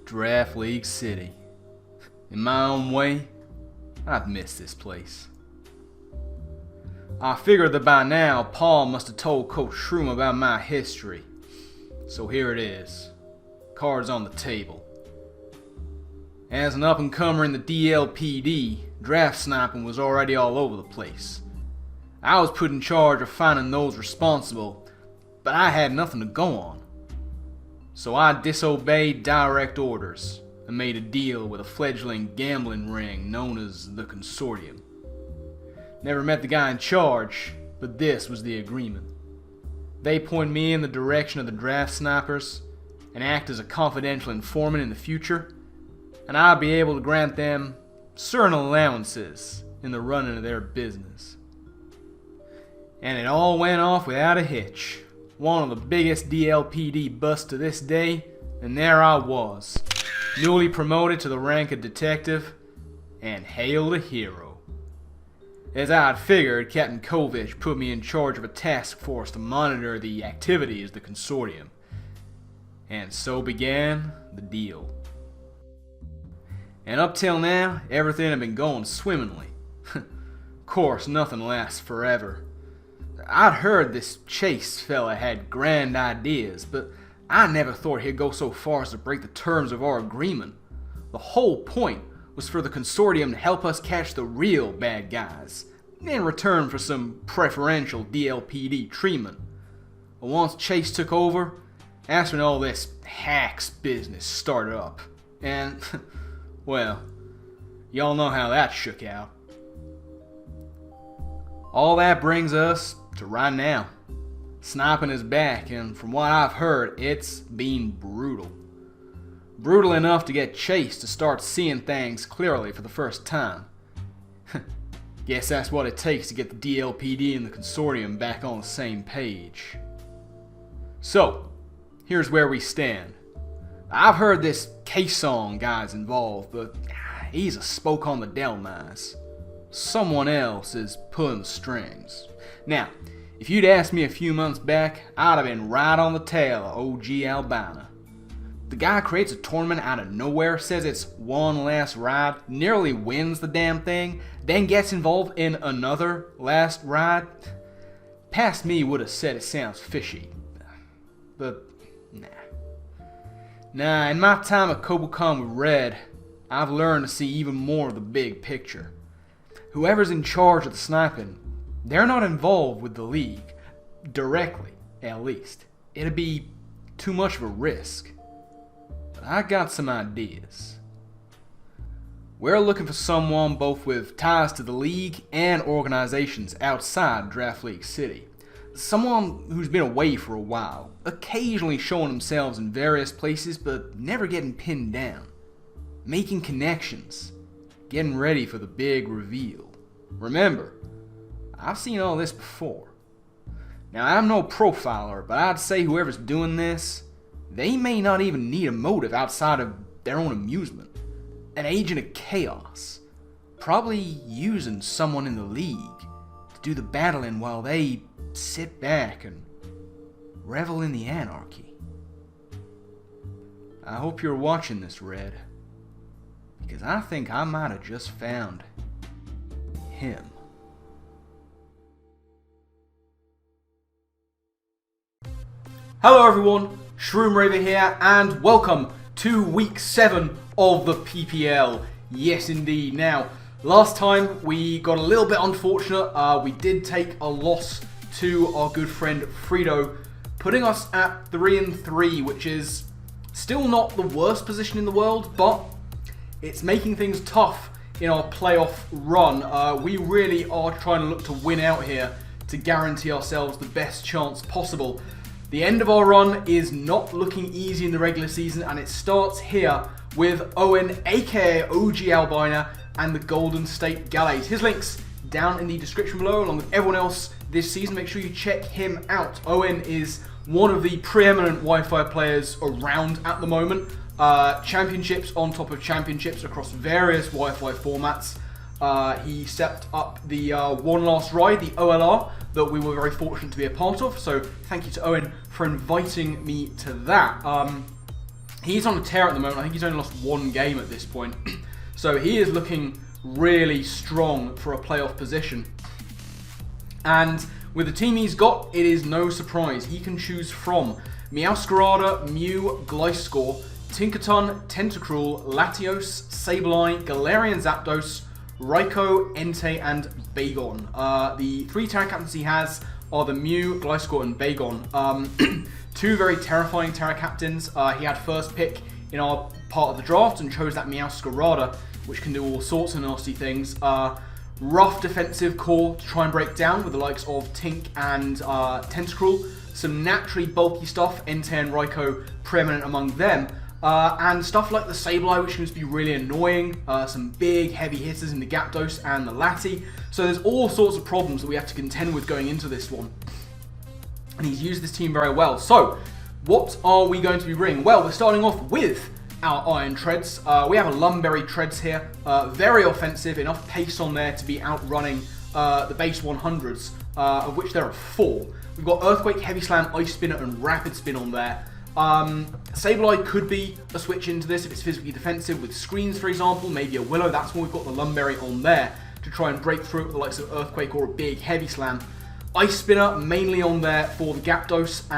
Draft League City. In my own way, I've missed this place. I figured that by now, Paul must have told Coach Shroom about my history. So here it is. Cards on the table. As an up-and-comer in the DLPD, draft sniping was already all over the place. I was put in charge of finding those responsible, but I had nothing to go on. So I disobeyed direct orders and made a deal with a fledgling gambling ring known as the Consortium. Never met the guy in charge, but this was the agreement. They point me in the direction of the draft snipers and act as a confidential informant in the future, and I'll be able to grant them certain allowances in the running of their business. And it all went off without a hitch. One of the biggest DLPD busts to this day, and there I was, newly promoted to the rank of detective, and hailed a hero. As I had figured, Captain Kovich put me in charge of a task force to monitor the activities of the Consortium. And so began the deal. And up till now, everything had been going swimmingly. Of course, nothing lasts forever. I'd heard this Chase fella had grand ideas, but I never thought he'd go so far as to break the terms of our agreement. The whole point was for the Consortium to help us catch the real bad guys, in return for some preferential DLPD treatment. But once Chase took over, that's when all this hacks business started up. And, well, y'all know how that shook out. All that brings us to right now. Sniping is back, and from what I've heard, it's been brutal. Brutal enough to get Chase to start seeing things clearly for the first time. Guess that's what it takes to get the DLPD and the Consortium back on the same page. So, here's where we stand. I've heard this K-Song guy's involved, but he's a spoke on the Delmise. Someone else is pulling the strings. Now, if you'd asked me a few months back, I'd have been right on the tail of OGalbina. The guy creates a tournament out of nowhere, says it's one last ride, nearly wins the damn thing, then gets involved in another last ride. Past me would have said it sounds fishy. But, nah, in my time at Kobucon with Red, I've learned to see even more of the big picture. Whoever's in charge of the sniping, they're not involved with the league, directly, at least. It'd be too much of a risk. But I got some ideas. We're looking for someone both with ties to the league and organizations outside Draft League City. Someone who's been away for a while, occasionally showing themselves in various places but never getting pinned down. Making connections, getting ready for the big reveal. Remember, I've seen all this before. Now, I'm no profiler, but I'd say whoever's doing this, they may not even need a motive outside of their own amusement. An agent of chaos, probably using someone in the league to do the battling while they sit back and revel in the anarchy. I hope you're watching this, Red, because I think I might have just found him. Hello everyone, Shroomraver here, and welcome to week 7 of the PPL. Yes indeed. Now, last time we got a little bit unfortunate. We did take a loss to our good friend Frito, putting us at 3-3, which is still not the worst position in the world, but it's making things tough in our playoff run. We really are trying to look to win out here to guarantee ourselves the best chance possible. The end of our run is not looking easy in the regular season, and it starts here with Owen, aka OGalbina, and the Golden State Gallades. His links down in the description below, along with everyone else this season. Make sure you check him out. Owen is one of the preeminent Wi-Fi players around at the moment. Championships on top of championships across various Wi-Fi formats. He stepped up the One Last Ride, the OLR, that we were very fortunate to be a part of. So thank you to Owen for inviting me to that. He's on a tear at the moment. I think he's only lost one game at this point. So he is looking really strong for a playoff position. And with the team he's got, it is no surprise. He can choose from Meowscarada, Mew, Gliscor, Tinkaton, Tentacruel, Latios, Sableye, Galarian Zapdos, Raikou, Entei, and Bagon. The 3 Terra Captains he has are the Mew, Gliscor, and Bagon. 2 very terrifying Terra Captains. He had first pick in our part of the draft and chose that Meowscarada, which can do all sorts of nasty things. Rough defensive core to try and break down with the likes of Tink and Tentacruel. Some naturally bulky stuff, Entei and Raikou preeminent among them. And stuff like the Sableye, which seems to be really annoying. Some big heavy hitters in the Zapdos and the Lati. So there's all sorts of problems that we have to contend with going into this one. And he's used this team very well. So, what are we going to be bringing? Well, we're starting off with our Iron Treads. We have a Lumberry Treads here. Very offensive, enough pace on there to be outrunning the base 100s, of which there are 4. We've got Earthquake, Heavy Slam, Ice Spinner, and Rapid Spin on there. Sableye could be a switch into this if it's physically defensive with screens, for example, maybe a Willow. That's when we've got the Lumberry on there to try and break through with the likes of Earthquake or a big Heavy Slam. Ice Spinner mainly on there for the Zapdos,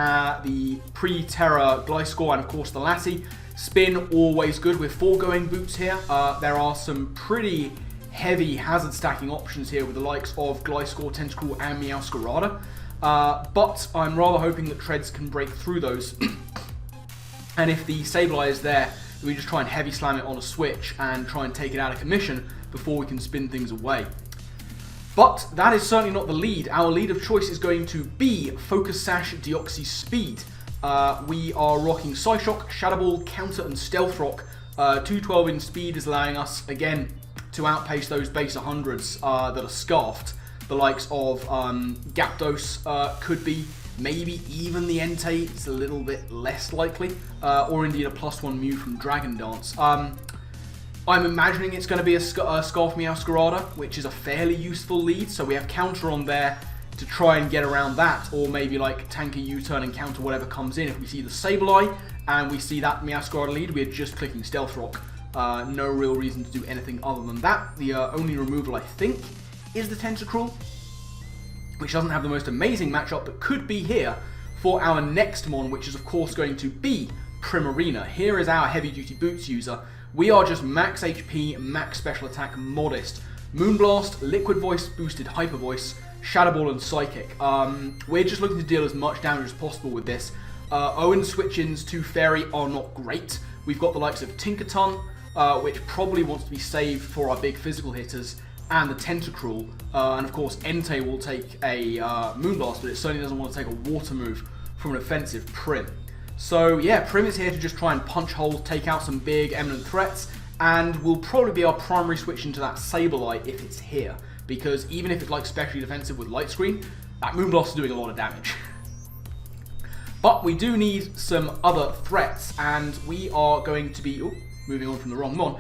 the pre-Terra Gliscor, and of course the Lati. Spin, always good with 4 going boots here. There are some pretty heavy hazard stacking options here with the likes of Gliscor, Tentacruel, and Meowscarada. But I'm rather hoping that Treads can break through those. And if the Sableye is there, we just try and heavy slam it on a switch and try and take it out of commission before we can spin things away. But that is certainly not the lead. Our lead of choice is going to be Focus Sash, Deoxys Speed. We are rocking Psyshock, Shadow Ball, Counter, and Stealth Rock. 212 in speed is allowing us, again, to outpace those base 100s that are scarfed. The likes of Zapdos could be, maybe even the Entei. It's a little bit less likely. Or indeed a +1 Mew from Dragon Dance. I'm imagining it's going to be a Scarf Meowscarada, which is a fairly useful lead. So we have Counter on there to try and get around that. Or maybe like Tanker U-Turn and Counter whatever comes in. If we see the Sableye and we see that Meowscarada lead, we are just clicking Stealth Rock. No real reason to do anything other than that. The only removal, I think, is the Tentacruel, which doesn't have the most amazing matchup, but could be here for our next mon, which is of course going to be Primarina. Here is our heavy duty boots user. We are just max HP, max special attack, modest. Moonblast, Liquid Voice, boosted Hyper Voice, Shadow Ball, and Psychic. We're just looking to deal as much damage as possible with this. Owen's switch-ins to Fairy are not great. We've got the likes of Tinkaton, which probably wants to be saved for our big physical hitters, and the Tentacruel, and of course Entei will take a Moonblast, but it certainly doesn't want to take a water move from an offensive Prim. So yeah, Prim is here to just try and punch holes, take out some big eminent threats, and will probably be our primary switch into that Sableye if it's here, because even if it's like specially defensive with Light Screen, that Moonblast is doing a lot of damage. But we do need some other threats, and we are going to be, moving on from the wrong mon,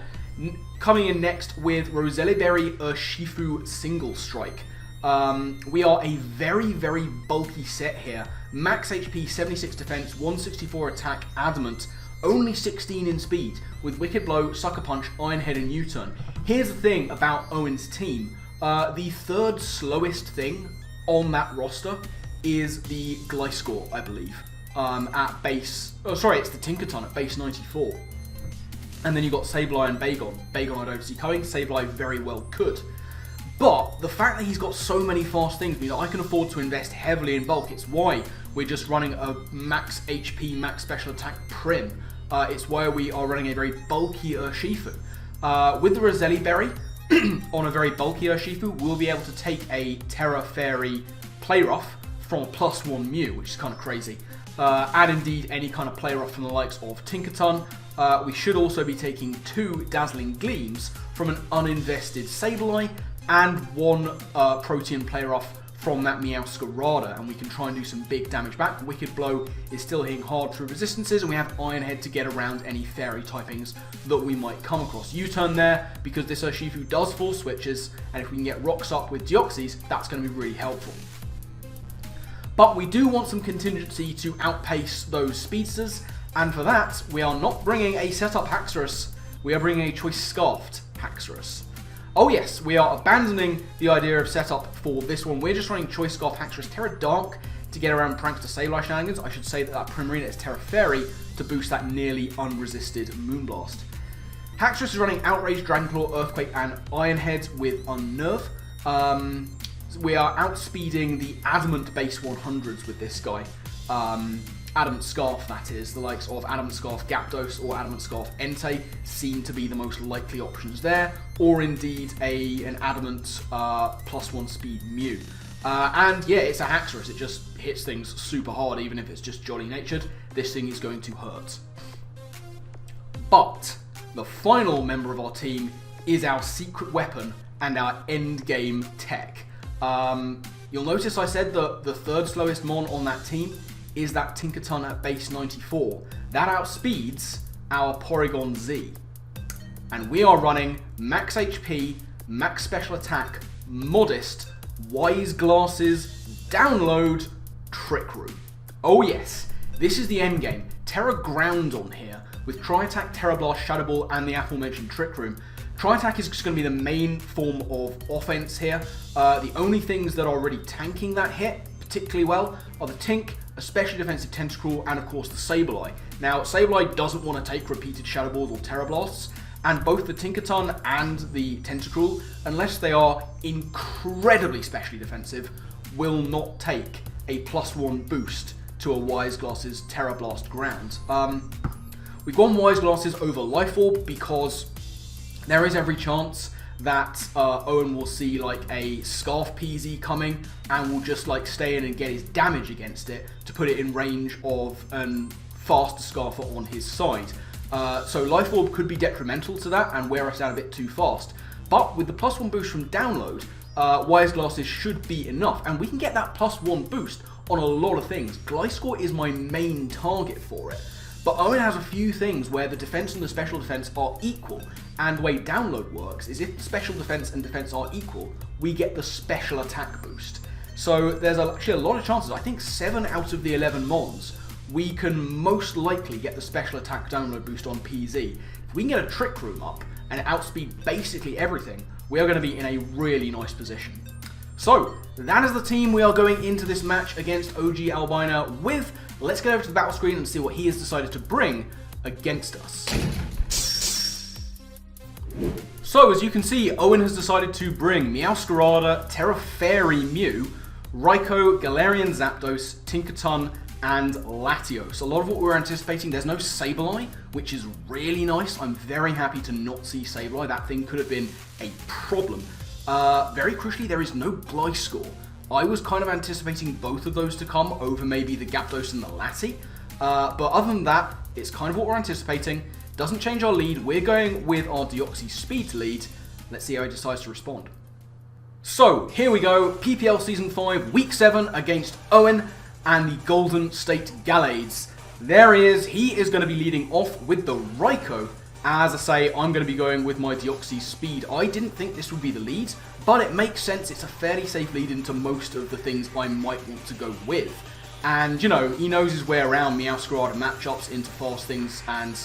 coming in next with Roselli Berry Urshifu Single Strike. We are a very, very bulky set here. Max HP, 76 defense, 164 attack, Adamant, only 16 in speed, with Wicked Blow, Sucker Punch, Iron Head, and U-Turn. Here's the thing about Owen's team. The third slowest thing on that roster is the Gliscor, I believe, at base... Oh, sorry, it's the Tinkaton at base 94. And then you've got Sableye and Bagon. Bagon I don't see coming, Sableye very well could. But the fact that he's got so many fast things means I can afford to invest heavily in bulk. It's why we're just running a max HP, max special attack Prim. It's why we are running a very bulky Urshifu. With the Roselli Berry, on a very bulky Urshifu, we'll be able to take a Terra Fairy Play Rough from a +1 Mew, which is kind of crazy. And indeed any kind of Play Rough from the likes of Tinkaton. We should also be taking 2 Dazzling Gleams from an uninvested Sableye, and 1 Protean Play Rough from that Meowscarada, and we can try and do some big damage back. Wicked Blow is still hitting hard through resistances, and we have Iron Head to get around any Fairy typings that we might come across. U-Turn there, because this Urshifu does full switches, and if we can get rocks up with Deoxys, that's going to be really helpful. But we do want some contingency to outpace those speedsters, And for that, we are not bringing a setup Haxorus, we are bringing a Choice Scarfed Haxorus. Oh yes, we are abandoning the idea of setup for this one. We're just running Choice Scarfed Haxorus Terra Dark to get around Prankster Sableye shenanigans. I should say that Primarina is Terra Fairy to boost that nearly unresisted Moonblast. Haxorus is running Outrage, Dragonclaw, Earthquake, and Ironhead with Unnerve. We are outspeeding the Adamant base 100s with this guy. Adamant Scarf, that is. The likes of Adamant Scarf Zapdos or Adamant Scarf Entei seem to be the most likely options there, or indeed an Adamant +1 speed Mew. And yeah, it's a Haxorus. It just hits things super hard, even if it's just jolly natured. This thing is going to hurt. But the final member of our team is our secret weapon and our end game tech. You'll notice I said that the third slowest mon on that team is that Tinkaton at base 94. That outspeeds our Porygon-Z. And we are running max HP, max special attack, modest, wise glasses, download, Trick Room. Oh yes, this is the end game. Terra Ground on here with Tri-Attack, Terra Blast, Shadow Ball, and the aforementioned Trick Room. Tri-Attack is just going to be the main form of offense here. The only things that are really tanking that hit particularly well are the Tink, especially defensive Tentacruel, and of course the Sableye. Now, Sableye doesn't want to take repeated Shadow Balls or Terra Blasts, and both the Tinkaton and the Tentacruel, unless they are incredibly specially defensive, will not take a +1 boost to a Wise Glasses Terra Blast ground. We've gone Wise Glasses over Life Orb because there is every chance that Owen will see like a Scarf PZ coming and will just like stay in and get his damage against it to put it in range of a faster Scarfer on his side. So Life Orb could be detrimental to that and wear us out a bit too fast. But with the +1 boost from Download, Wise Glasses should be enough, and we can get that +1 boost on a lot of things. Gliscor is my main target for it. But Owen has a few things where the defense and the special defense are equal, and the way Download works is if the special defense and defense are equal, we get the special attack boost. So there's actually a lot of chances, I think 7 out of the 11 mons, we can most likely get the special attack download boost on PZ. If we can get a Trick Room up and outspeed basically everything, we are going to be in a really nice position. So, that is the team we are going into this match against OGalbina with. Let's get over to the battle screen and see what he has decided to bring against us. So, as you can see, Owen has decided to bring Meowscarada, Terra Fairy Mew, Raikou, Galarian Zapdos, Tinkaton, and Latios. A lot of what we were anticipating, there's no Sableye, which is really nice. I'm very happy to not see Sableye. That thing could have been a problem. Very crucially, there is no Gliscor. I was kind of anticipating both of those to come over maybe the Zapdos and the Lati. But other than that, it's kind of what we're anticipating. Doesn't change our lead. We're going with our Deoxys speed to lead. Let's see how he decides to respond. So, here we go. PPL Season 5, Week 7 against Owen and the Golden State Gallades. There he is. He is going to be leading off with the Raikou. As I say, I'm going to be going with my Deoxys speed. I didn't think this would be the lead, but it makes sense. It's a fairly safe lead into most of the things I might want to go with. And, you know, he knows his way around Meowscarada matchups into fast things, and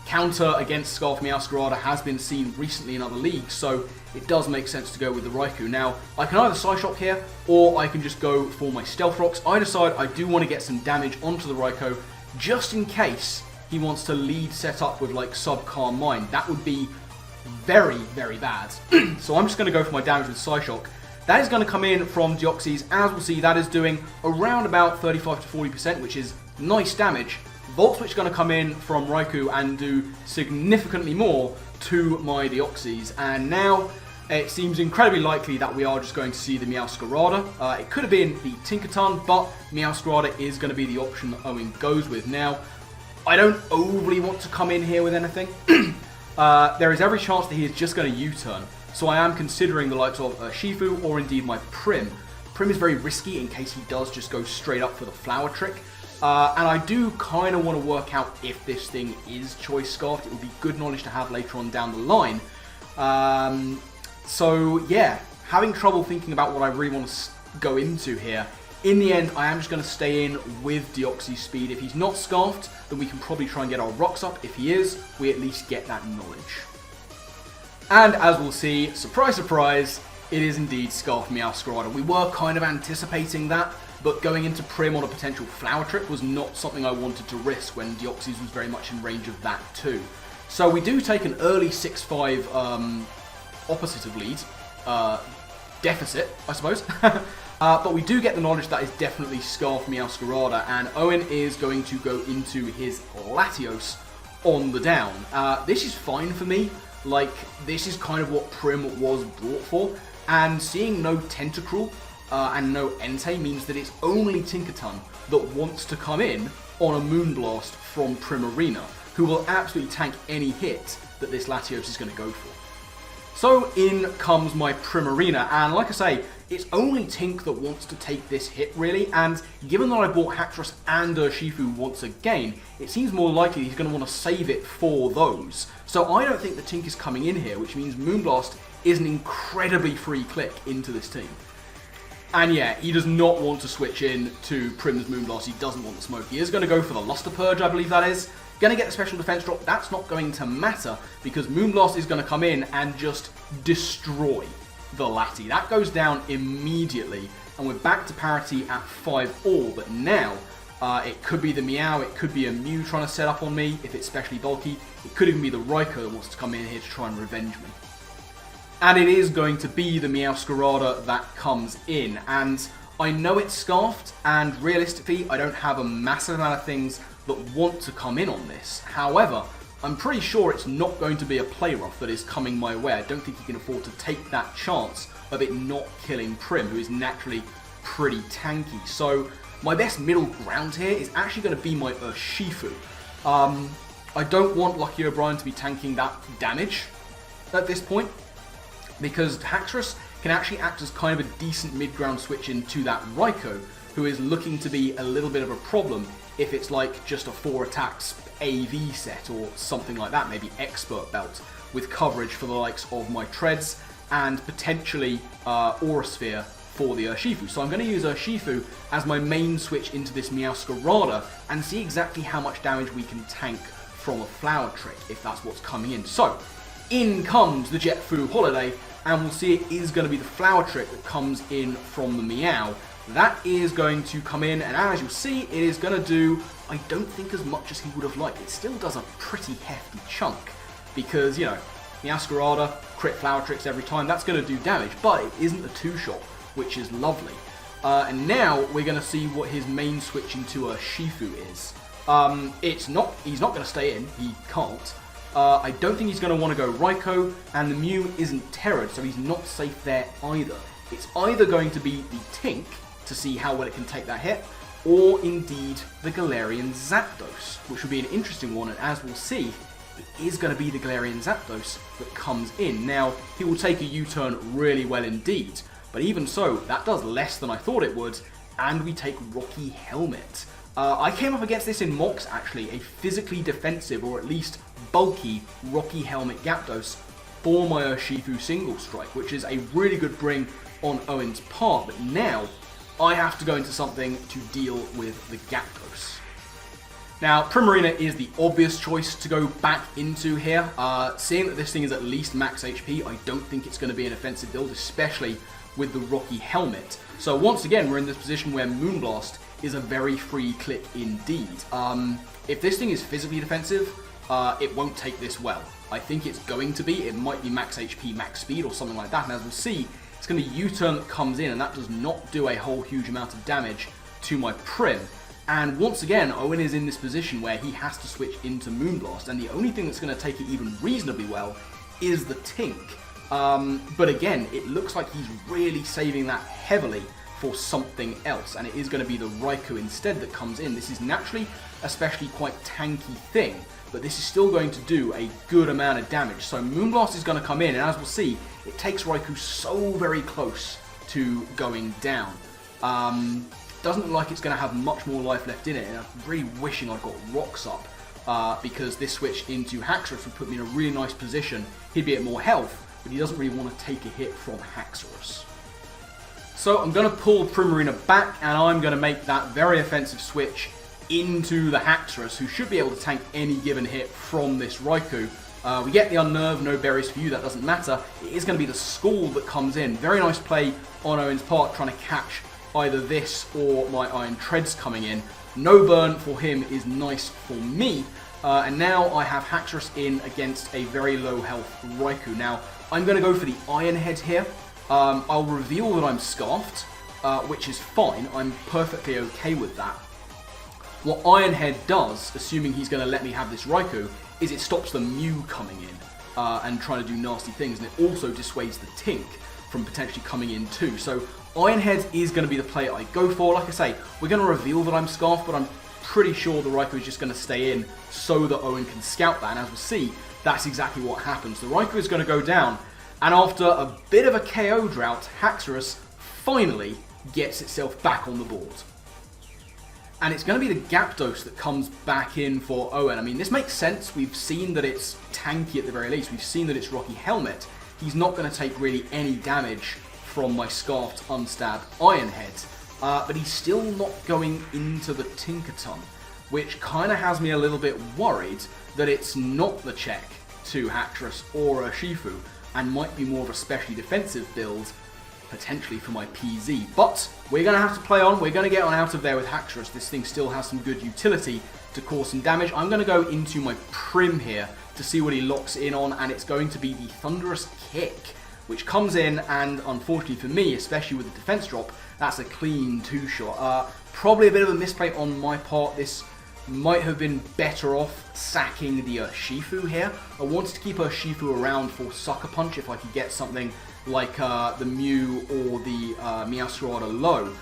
counter against Scarf Meowscarada has been seen recently in other leagues, so it does make sense to go with the Raikou. Now, I can either Psyshock here, or I can just go for my Stealth Rocks. I decide I do want to get some damage onto the Raikou, just in case he wants to lead set up with like Sub-Calm Mind. That would be very, very bad. So I'm just going to go for my damage with Psyshock. That is going to come in from Deoxys. As we'll see, that is doing around about 35 to 40%, which is nice damage. Volt Switch is going to come in from Raikou and do significantly more to my Deoxys. And now it seems incredibly likely that we are just going to see the Meowscarada. It could have been the Tinkaton, but Meowscarada is going to be the option that Owen goes with. Now, I don't overly want to come in here with anything. There is every chance that he is just going to U-turn. So I am considering the likes of Shifu or indeed my Prim. Prim is very risky in case he does just go straight up for the Flower Trick. And I do kind of want to work out if this thing is Choice Scarfed. It would be good knowledge to have later on down the line. So yeah, having trouble thinking about what I really want to go into here. in the end, I am just going to stay in with Deoxys speed. If he's not Scarfed, then we can probably try and get our rocks up. If he is, we at least get that knowledge. And as we'll see, surprise, surprise, it is indeed Scarfed Meowscarada. We were kind of anticipating that, but going into Prim on a potential Flower Trick was not something I wanted to risk when Deoxys was very much in range of that too. So we do take an early 6-5 opposite of lead, deficit, I suppose. But we do get the knowledge that is definitely Scarfed Meowscarada, and Owen is going to go into his Latios on the down. This is fine for me. Like, this is kind of what Prim was brought for, and seeing no Tentacruel and no Entei means that it's only Tinkaton that wants to come in on a Moonblast from Primarina, who will absolutely tank any hit that this Latios is going to go for. So in comes my Primarina, and like I say, it's only Tink that wants to take this hit really, and given that I bought Haxorus and Urshifu once again, it seems more likely he's going to want to save it for those. So I don't think that Tink is coming in here, which means Moonblast is an incredibly free click into this team. And yeah, he does not want to switch in to Prim's Moonblast, he doesn't want the smoke. He is going to go for the Luster Purge, I believe that is. Going to get the special defense drop, that's not going to matter because Moonblast is going to come in and just destroy the Lati. That goes down immediately and we're back to parity at 5-all, but now it could be the Meow, it could be a Mew trying to set up on me if it's specially bulky, it could even be the Raikou that wants to come in here to try and revenge me. And it is going to be the Meowscarada that comes in, and I know it's Scarfed, and realistically I don't have a massive amount of things that want to come in on this. However, I'm pretty sure it's not going to be a Play Rough that is coming my way. I don't think he can afford to take that chance of it not killing Prim, who is naturally pretty tanky. So my best middle ground here is actually going to be my Urshifu. I don't want Lucky O'Brien to be tanking that damage at this point, because Haxorus can actually act as kind of a decent mid-ground switch into that Raikou, who is looking to be a little bit of a problem if it's like just a 4 attacks AV set or something like that, maybe Expert Belt, with coverage for the likes of my Treads and potentially Aura Sphere for the Urshifu. So I'm going to use Urshifu as my main switch into this Meowscarada and see exactly how much damage we can tank from a Flower Trick, if that's what's coming in. So, in comes the Jet Fu Holiday, and we'll see it is going to be the Flower Trick that comes in from the Meow. That is going to come in, and as you'll see, it is going to do, I don't think as much as he would have liked. It still does a pretty hefty chunk, because, you know, Meowscarada, crit Flower Tricks every time, that's going to do damage, but it isn't a 2-shot, which is lovely. And now we're going to see what his main switch into Urshifu is. He's not going to stay in, he can't. I don't think he's going to want to go Raikou, and the Mew isn't Terrored, so he's not safe there either. It's either going to be the Tink, to see how well it can take that hit, or indeed the Galarian Zapdos, which will be an interesting one, and as we'll see, it is going to be the Galarian Zapdos that comes in. Now, he will take a U-turn really well indeed, but even so, that does less than I thought it would, and we take Rocky Helmet. I came up against this in mocks actually, a physically defensive, or at least bulky, Rocky Helmet Gyarados for my Urshifu Single Strike, which is a really good bring on Owen's part, but now I have to go into something to deal with the Gyarados. Now, Primarina is the obvious choice to go back into here. Seeing that this thing is at least max HP, I don't think it's going to be an offensive build, especially with the Rocky Helmet. So once again, we're in this position where Moonblast is a very free click indeed. If this thing is physically defensive, it won't take this well. I think it's going to be. It might be max HP, max speed, or something like that, and as we'll see, it's going to be U-turn that comes in, and that does not do a whole huge amount of damage to my Prim. And once again, Owen is in this position where he has to switch into Moonblast, and the only thing that's going to take it even reasonably well is the Tink. But again, it looks like he's really saving that heavily for something else, and it is going to be the Raikou instead that comes in. This is naturally especially quite tanky thing, but this is still going to do a good amount of damage. So Moonblast is going to come in, and as we'll see, it takes Raikou so very close to going down. Doesn't look like it's going to have much more life left in it, and I'm really wishing I got Rocks up, because this switch into Haxorus would put me in a really nice position. He'd be at more health, but he doesn't really want to take a hit from Haxorus. So I'm going to pull Primarina back, and I'm going to make that very offensive switch into the Haxorus, who should be able to tank any given hit from this Raikou. We get the Unnerve, no berries for you, that doesn't matter. It is going to be the Scald that comes in. Very nice play on Owen's part, trying to catch either this or my Iron Treads coming in. No burn for him is nice for me. And now I have Haxorus in against a very low health Raikou. Now, I'm going to go for the Iron Head here. I'll reveal that I'm Scarfed, which is fine. I'm perfectly okay with that. What Iron Head does, assuming he's going to let me have this Raikou, is it stops the Mew coming in and trying to do nasty things. And it also dissuades the Tink from potentially coming in too. So Iron Head is going to be the play I go for. Like I say, we're going to reveal that I'm Scarfed, but I'm pretty sure the Raikou is just going to stay in so that Owen can scout that. And as we'll see, that's exactly what happens. The Raikou is going to go down, and after a bit of a KO drought, Haxorus finally gets itself back on the board. And it's going to be the Zapdos that comes back in for Owen. I mean, this makes sense. We've seen that it's tanky at the very least. We've seen that it's Rocky Helmet. He's not going to take really any damage from my Scarfed, unstabbed Iron Head. But he's still not going into the Tinkaton, which kind of has me a little bit worried that it's not the check to Haxorus or Urshifu, and might be more of a specially defensive build, potentially for my PZ. But we're going to have to play on. We're going to get on out of there with Haxorus. This thing still has some good utility to cause some damage. I'm going to go into my Prim here to see what he locks in on, and it's going to be the Thunderous Kick, which comes in, and unfortunately for me, especially with the defense drop, that's a clean two-shot. Probably a bit of a misplay on my part. This might have been better off sacking the Urshifu here. I wanted to keep Urshifu around for Sucker Punch if I could get something like the Mew or the Meowscarada low.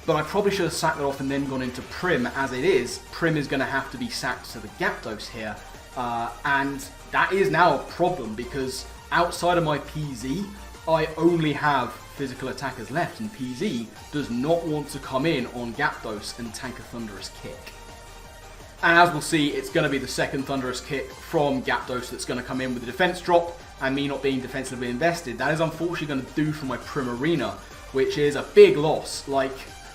But I probably should have sacked it off and then gone into Prim. As it is, Prim is going to have to be sacked to the Zapdos here. And that is now a problem, because outside of my PZ, I only have physical attackers left, and PZ does not want to come in on Zapdos and tank a Thunderous Kick. And as we'll see, it's going to be the second Thunderous Kick from Zapdos that's going to come in with the defense drop, and me not being defensively invested. That is unfortunately going to do for my Primarina, which is a big loss. Like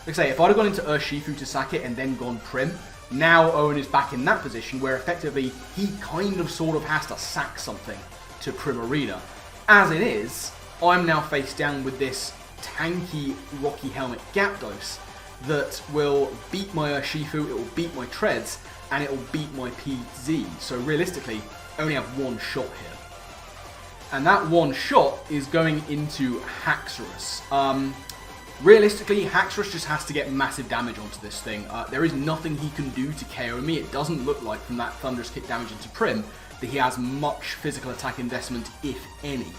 I say, if I'd have gone into Urshifu to sack it and then gone Prim, now Owen is back in that position where effectively he kind of sort of has to sack something to Primarina. As it is, I'm now face down with this tanky Rocky Helmet Zapdos that will beat my Urshifu, it will beat my Treads, and it will beat my PZ. So realistically, I only have one shot here. And that one shot is going into Haxorus. Realistically, Haxorus just has to get massive damage onto this thing. There is nothing he can do to KO me. It doesn't look like from that Thunderous Kick damage into Prim that he has much physical attack investment, if any.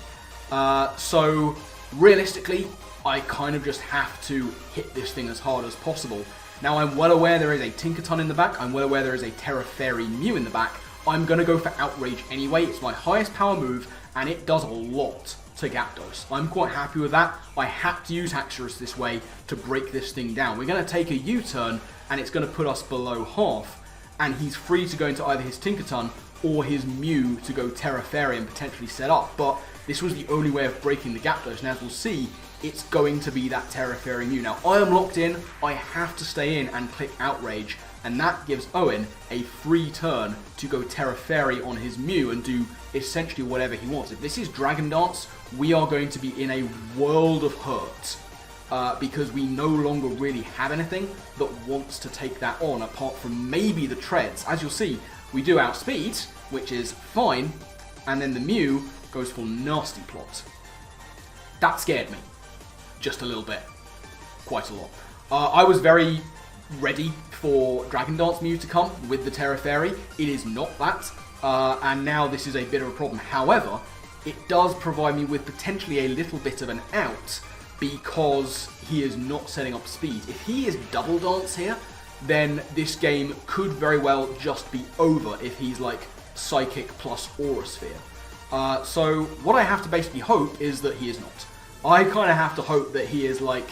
So realistically, I kind of just have to hit this thing as hard as possible. Now, I'm well aware there is a Tinkaton in the back. I'm well aware there is a Terra Fairy Mew in the back. I'm going to go for Outrage anyway. It's my highest power move, and it does a lot to Zapdos. I'm quite happy with that. I had to use Haxorus this way to break this thing down. We're going to take a U-turn, and it's going to put us below half, and he's free to go into either his Tinkaton or his Mew to go Terra Fairy and potentially set up. But this was the only way of breaking the Zapdos, and as we'll see, it's going to be that Terra Fairy Mew. Now, I am locked in. I have to stay in and click Outrage, and that gives Owen a free turn to go Terra Fairy on his Mew and do essentially whatever he wants. If this is Dragon Dance, we are going to be in a world of hurt, because we no longer really have anything that wants to take that on, apart from maybe the Treads. As you'll see, we do outspeed, which is fine, and then the Mew goes for Nasty Plot. That scared me. Just a little bit. Quite a lot. I was very ready for Dragon Dance Mew to come with the Terra Fairy. It is not that, and now this is a bit of a problem. However, it does provide me with potentially a little bit of an out, because he is not setting up speed. If he is Double Dance here, then this game could very well just be over if he's like Psychic plus Aura Sphere. So what I have to basically hope is that he is not. I kind of have to hope that he is like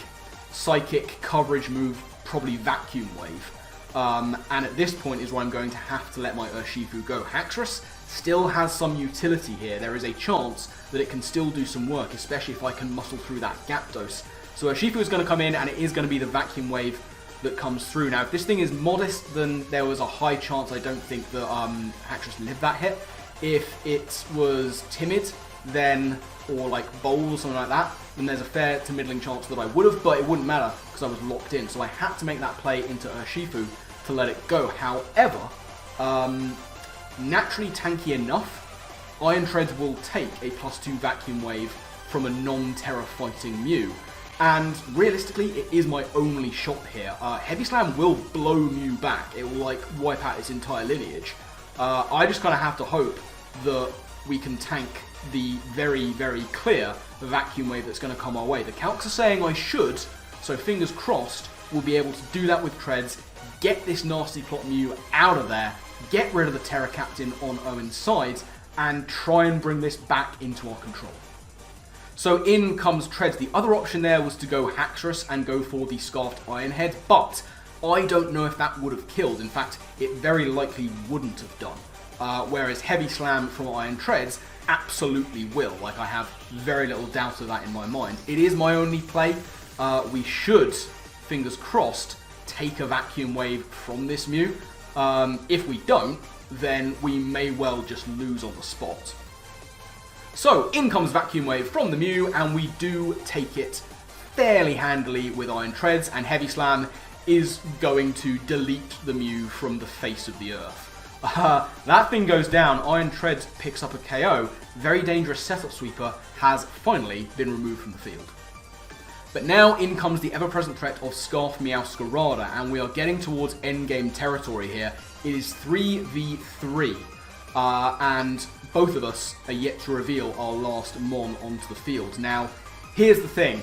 Psychic coverage move, probably Vacuum Wave. And at this point is where I'm going to have to let my Urshifu go. Haxorus still has some utility here. There is a chance that it can still do some work, especially if I can muscle through that Zapdos. So Urshifu is going to come in, and it is going to be the Vacuum Wave that comes through. Now, if this thing is modest, then there was a high chance I don't think that Haxorus lived that hit. If it was timid, then, or like bold or something like that, then there's a fair to middling chance that I would have, but it wouldn't matter because I was locked in. So I had to make that play into Urshifu to let it go. However, naturally tanky enough, Iron Treads will take a +2 Vacuum Wave from a non-Terra fighting Mew. And realistically, it is my only shot here. Heavy Slam will blow Mew back. It will like wipe out its entire lineage. I just kind of have to hope that we can tank the very, very clear Vacuum Wave that's going to come our way. The calcs are saying I should, so fingers crossed, we'll be able to do that with Treads, get this nasty plot Mew out of there, get rid of the Terra Captain on Owen's side, and try and bring this back into our control. So in comes Treads. The other option there was to go Haxorus and go for the Scarfed Iron Head, but I don't know if that would have killed. In fact, it very likely wouldn't have done. Whereas Heavy Slam from Iron Treads absolutely will. Like, I have very little doubt of that in my mind. It is my only play. We should, fingers crossed, take a Vacuum Wave from this Mew. If we don't, then we may well just lose on the spot. So, in comes Vacuum Wave from the Mew, and we do take it fairly handily with Iron Treads, and Heavy Slam is going to delete the Mew from the face of the earth. That thing goes down, Iron Treads picks up a KO, very dangerous setup sweeper has finally been removed from the field. But now in comes the ever-present threat of Scarf Meowscarada, and we are getting towards endgame territory here. It is 3v3, and both of us are yet to reveal our last Mon onto the field. Now, here's the thing.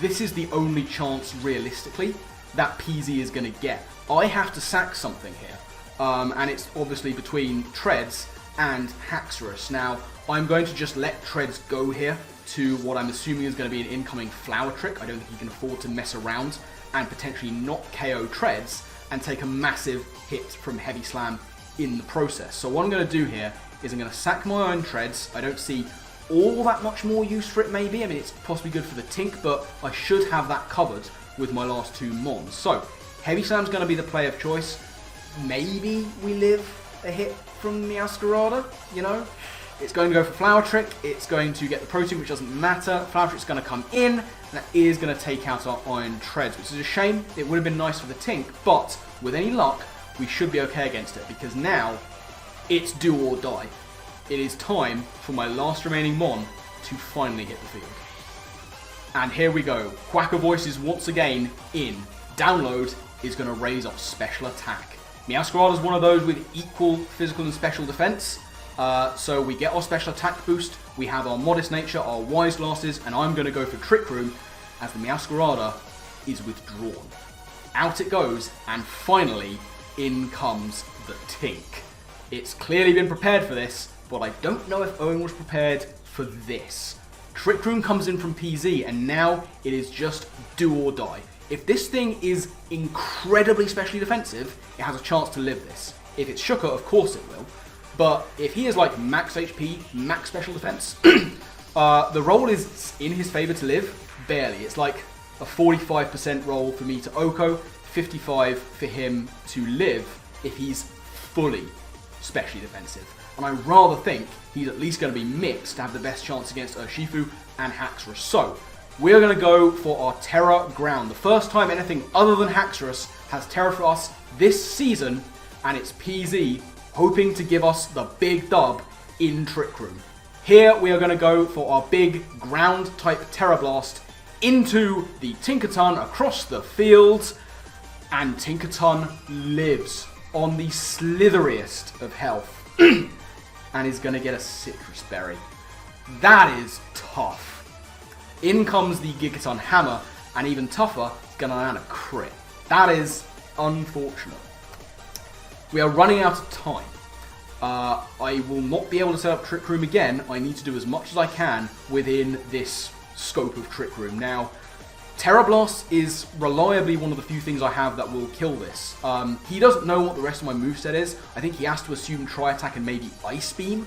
This is the only chance, realistically, that PZ is going to get. I have to sack something here, and it's obviously between Treads and Haxorus. Now, I'm going to just let Treads go here to what I'm assuming is going to be an incoming Flower Trick. I don't think he can afford to mess around and potentially not KO Treads and take a massive hit from Heavy Slam in the process. So what I'm going to do here is I'm going to sack my Iron Treads. I don't see all that much more use for it, maybe. I mean, it's possibly good for the Tink, but I should have that covered with my last two Mons. So, Heavy Slam's going to be the play of choice. Maybe we live a hit from Meowscarada, you know? It's going to go for Flower Trick. It's going to get the Protein, which doesn't matter. Flower Trick's going to come in, and that is going to take out our Iron Treads, which is a shame. It would have been nice for the Tink, but with any luck, we should be okay against it, because now it's do or die. It is time for my last remaining Mon to finally hit the field. And here we go. Quacker Voice is once again in. Download is going to raise our special attack. Meowscarada is one of those with equal physical and special defense. So we get our special attack boost, we have our Modest Nature, our Wise Glasses, and I'm going to go for Trick Room as the Meowscarada is withdrawn. Out it goes, and finally, in comes the Tink. It's clearly been prepared for this, but I don't know if Owen was prepared for this. Trick Room comes in from PZ, and now it is just do or die. If this thing is incredibly specially defensive, it has a chance to live this. If it's Shooker, of course it will. But if he is like max HP, max special defense, the roll is in his favor to live, barely. It's like a 45% roll for me to Oko, 55 for him to live if he's fully specially defensive. And I rather think he's at least going to be mixed to have the best chance against Urshifu and Haxorus. So, we're going to go for our Terra Ground. The first time anything other than Haxorus has Terra for us this season, and it's PZ hoping to give us the big dub in Trick Room. Here we are going to go for our big ground type Terra Blast into the Tinkaton across the field, and Tinkaton lives on the slitheriest of health and is going to get a Citrus Berry. That is tough. In comes the Gigaton Hammer, and even tougher, it's going to land a crit. That is unfortunate. We are running out of time. I will not be able to set up Trick Room again. I need to do as much as I can within this scope of Trick Room. Now, Terra Blast is reliably one of the few things I have that will kill this. He doesn't know what the rest of my moveset is. I think he has to assume Tri-Attack and maybe Ice Beam.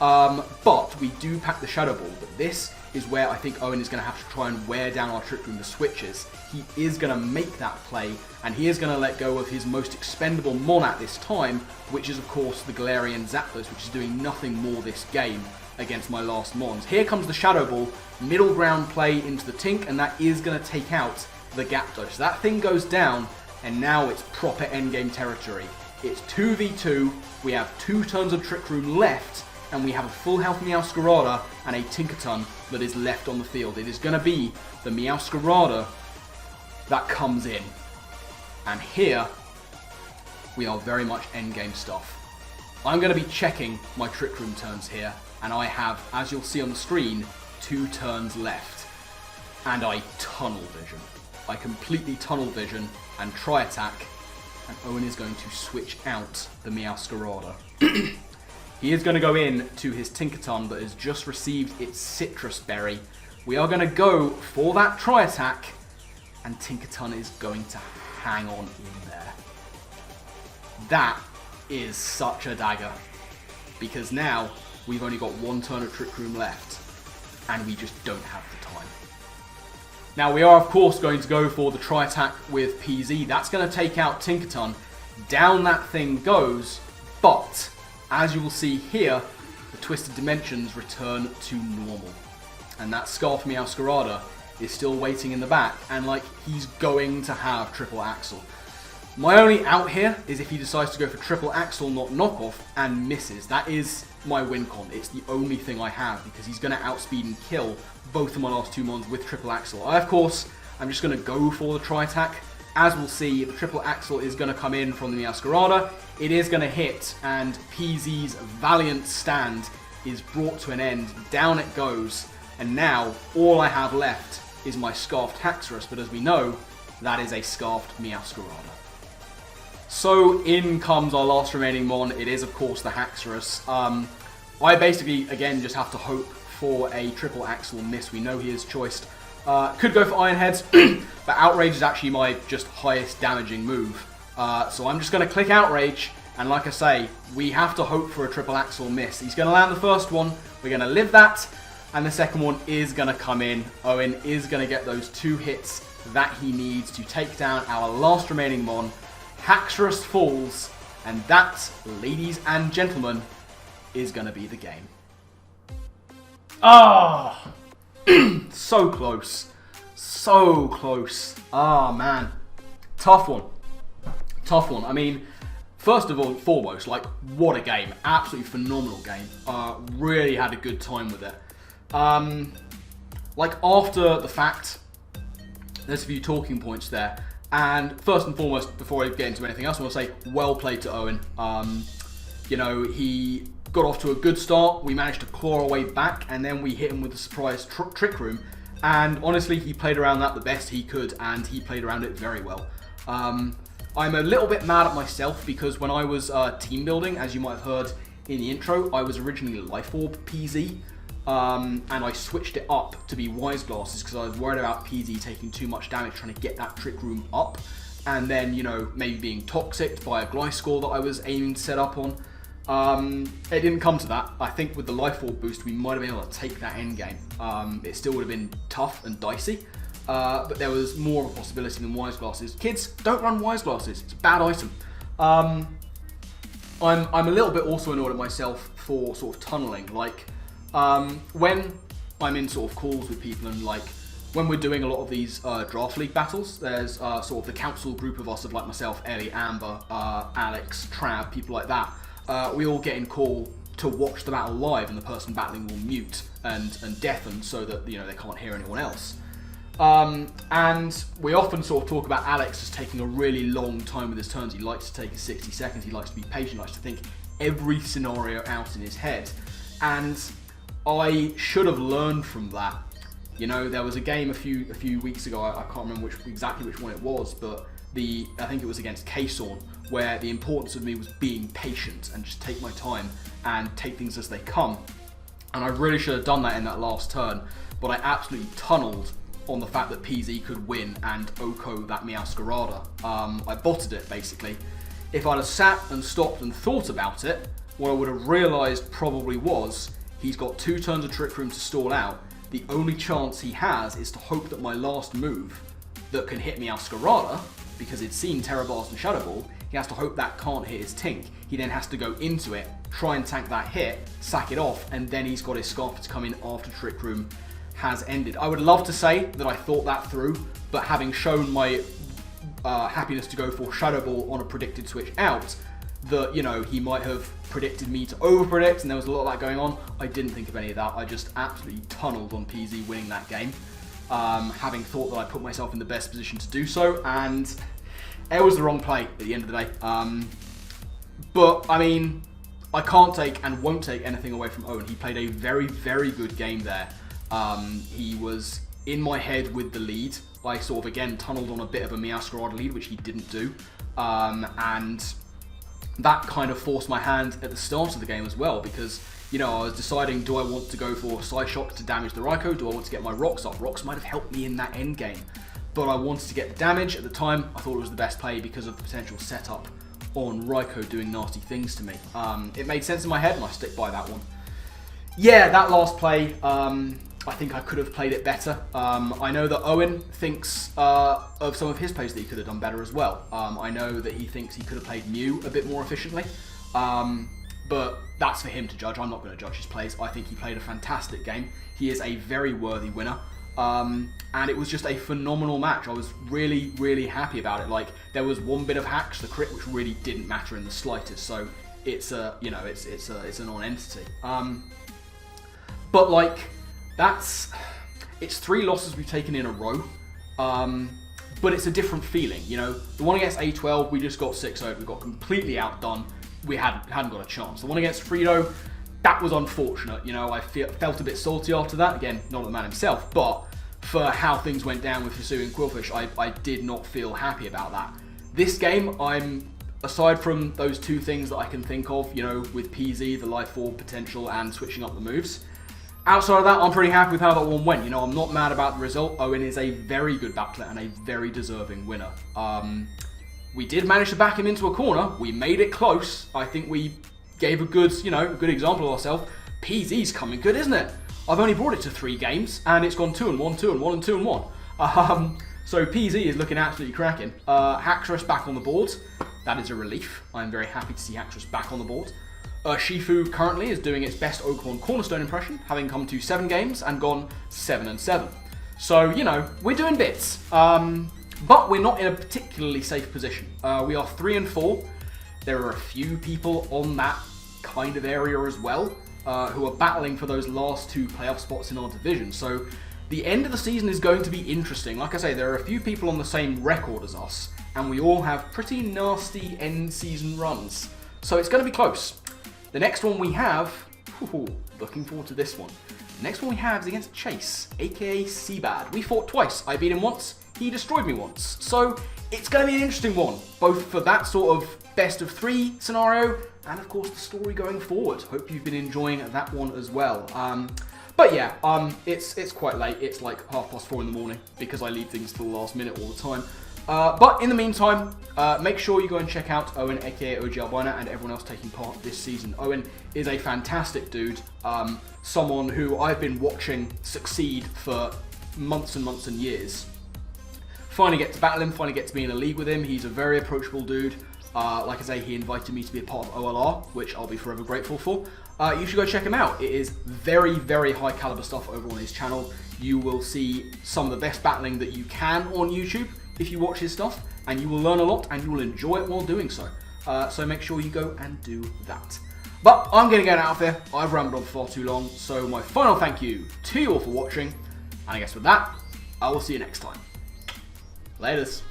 But we do pack the Shadow Ball. But this is where I think Owen is going to have to try and wear down our Trick Room with switches. He is going to make that play, and he is going to let go of his most expendable Mon at this time, which is of course the Galarian Zapdos, which is doing nothing more this game against my last Mons. Here comes the Shadow Ball, middle ground play into the Tink, and that is going to take out the Gyapdos. So that thing goes down, and now it's proper endgame territory. It's 2v2, we have 2 turns of Trick Room left, and we have a full health Meowscarada and a Tinkaton that is left on the field. It is going to be the Meowscarada that comes in. And here, we are very much endgame stuff. I'm going to be checking my Trick Room turns here, and I have, as you'll see on the screen, 2 turns left. And I tunnel vision. I completely tunnel vision and try attack, and Owen is going to switch out the Meowscarada. He is going to go in to his Tinkaton that has just received its Citrus Berry. We are going to go for that try attack, and Tinkaton is going to hang on in there. That is such a dagger, because now we've only got 1 turn of Trick Room left, and we just don't have the time. Now we are of course going to go for the try attack with PZ. That's going to take out Tinkaton. Down that thing goes, but as you will see here, the Twisted Dimensions return to normal. And that Scarf Meowscarada is still waiting in the back, and like he's going to have Triple Axle. My only out here is if he decides to go for Triple Axle, not Knockoff, and misses. That is my win con. It's the only thing I have, because he's going to outspeed and kill both of my last 2 Mons with Triple Axle. I, of course, I'm just going to go for the try attack. As we'll see, the Triple Axle is going to come in from the Meowscarada. It is going to hit, and PZ's valiant stand is brought to an end. Down it goes, and now all I have left is my Scarfed Haxorus, but as we know, that is a Scarfed Meowscarada. So in comes our last remaining Mon. It is, of course, the Haxorus. I basically, again, just have to hope for a Triple Axle miss. We know he is choiced. Could go for Iron Heads, but Outrage is actually my just highest damaging move. So I'm just going to click Outrage, and like I say, we have to hope for a Triple Axle miss. He's going to land the first one, we're going to live that, and the second one is going to come in. Owen is going to get those 2 hits that he needs to take down our last remaining Mon. Haxorus falls, and that, ladies and gentlemen, is going to be the game. Ah! So close. So close. Ah, man. Tough one. Tough one. I mean, first of all, foremost, like, what a game. Absolutely phenomenal game. Really had a good time with it. Like, after the fact, there's a few talking points there. And first and foremost, before I get into anything else, I want to say, well played to Owen. You know, he got off to a good start. We managed to claw our way back, and then we hit him with a surprise Trick Room. And honestly, he played around that the best he could, and he played around it very well. I'm a little bit mad at myself, because when I was team building, as you might have heard in the intro, I was originally Life Orb PZ. And I switched it up to be Wise Glasses because I was worried about PZ taking too much damage trying to get that Trick Room up, and then, you know, maybe being toxic by a Gliscor that I was aiming to set up on. It didn't come to that. I think with the Life Orb boost we might have been able to take that endgame. It still would have been tough and dicey, but there was more of a possibility than Wise Glasses. Kids, don't run Wise Glasses, it's a bad item. I'm a little bit also annoyed at myself for sort of tunneling. Like, when I'm in sort of calls with people, and like when we're doing a lot of these draft league battles, there's sort of the council group of us of like myself, Ellie, Amber, Alex, Trav, people like that. We all get in call to watch the battle live, and the person battling will mute and deafen so that, you know, they can't hear anyone else. And we often sort of talk about Alex as taking a really long time with his turns. He likes to take his 60 seconds. He likes to be patient. He likes to think every scenario out in his head. And I should have learned from that. You know, there was a game a few weeks ago, I can't remember exactly which one it was, but I think it was against K-Sawn, where the importance of me was being patient and just take my time and take things as they come. And I really should have done that in that last turn, but I absolutely tunneled on the fact that PZ could win and Oko that Meowscarada. I botted it, basically. If I'd have sat and stopped and thought about it, what I would have realised probably was he's got 2 turns of Trick Room to stall out, the only chance he has is to hope that my last move that can hit me Meowscarada, because it's seen Terra Blast and Shadow Ball, he has to hope that can't hit his Tink. He then has to go into it, try and tank that hit, sack it off, and then he's got his Scarf to come in after Trick Room has ended. I would love to say that I thought that through, but having shown my happiness to go for Shadow Ball on a predicted switch out, that, you know, he might have predicted me to over-predict, and there was a lot of that going on. I didn't think of any of that. I just absolutely tunneled on PZ winning that game, having thought that I put myself in the best position to do so, and it was the wrong play at the end of the day. But, I mean, I can't take and won't take anything away from Owen. He played a very, very good game there. He was in my head with the lead. I sort of, again, tunneled on a bit of a Meowscarada lead, which he didn't do. And that kind of forced my hand at the start of the game as well, because, you know, I was deciding, do I want to go for Psyshock to damage the Raikou? Do I want to get my Rocks up? Rocks might have helped me in that end game, but I wanted to get the damage. At the time, I thought it was the best play because of the potential setup on Raikou doing nasty things to me. It made sense in my head, and I stick by that one. Yeah, that last play, I think I could have played it better. I know that Owen thinks of some of his plays that he could have done better as well. I know that he thinks he could have played Mew a bit more efficiently, but that's for him to judge. I'm not going to judge his plays. I think he played a fantastic game. He is a very worthy winner, and it was just a phenomenal match. I was really, really happy about it. Like, there was one bit of hacks, the crit, which really didn't matter in the slightest. So it's a, you know, it's a non-entity. But like, it's 3 losses we've taken in a row, but it's a different feeling, you know. The one against A12, we just got 6-0, we got completely outdone, we hadn't got a chance. The one against Frito, that was unfortunate, you know. I felt a bit salty after that, again, not the man himself, but for how things went down with Hisu and Quillfish, I did not feel happy about that. This game, aside from those 2 things that I can think of, you know, with PZ, the Life Orb potential, and switching up the moves, outside of that, I'm pretty happy with how that one went. You know, I'm not mad about the result. Owen is a very good battler and a very deserving winner. We did manage to back him into a corner. We made it close. I think we gave a good, you know, good example of ourselves. PZ's coming good, isn't it? I've only brought it to 3 games, and it's gone 2-1, 2-1, and 2-1. So PZ is looking absolutely cracking. Haxorus back on the board. That is a relief. I'm very happy to see Haxorus back on the board. Shifu currently is doing its best Okamon Cornerstone impression, having come to 7 games and gone 7-7. So, you know, we're doing bits. But we're not in a particularly safe position. We are 3-4. There are a few people on that kind of area as well, who are battling for those last 2 playoff spots in our division. So the end of the season is going to be interesting. Like I say, there are a few people on the same record as us, and we all have pretty nasty end season runs. So it's going to be close. The next one we have, looking forward to this one. The next one we have is against Chase, aka Seabad. We fought twice. I beat him once, he destroyed me once. So it's going to be an interesting one, both for that sort of best of 3 scenario, and of course the story going forward. Hope you've been enjoying that one as well. But yeah, it's quite late. It's like 4:30 in the morning because I leave things till the last minute all the time. But in the meantime, make sure you go and check out Owen, aka OGalbina, and everyone else taking part this season. Owen is a fantastic dude, someone who I've been watching succeed for months and months and years. Finally get to battle him, finally get to be in a league with him. He's a very approachable dude. Like I say, he invited me to be a part of OLR, which I'll be forever grateful for. You should go check him out. It is very, very high caliber stuff over on his channel. You will see some of the best battling that you can on YouTube if you watch his stuff, and you will learn a lot and you will enjoy it while doing so. So make sure you go and do that. But I'm going to get out of here. I've rambled on for far too long, so my final thank you to you all for watching, and I guess with that, I will see you next time. Laters.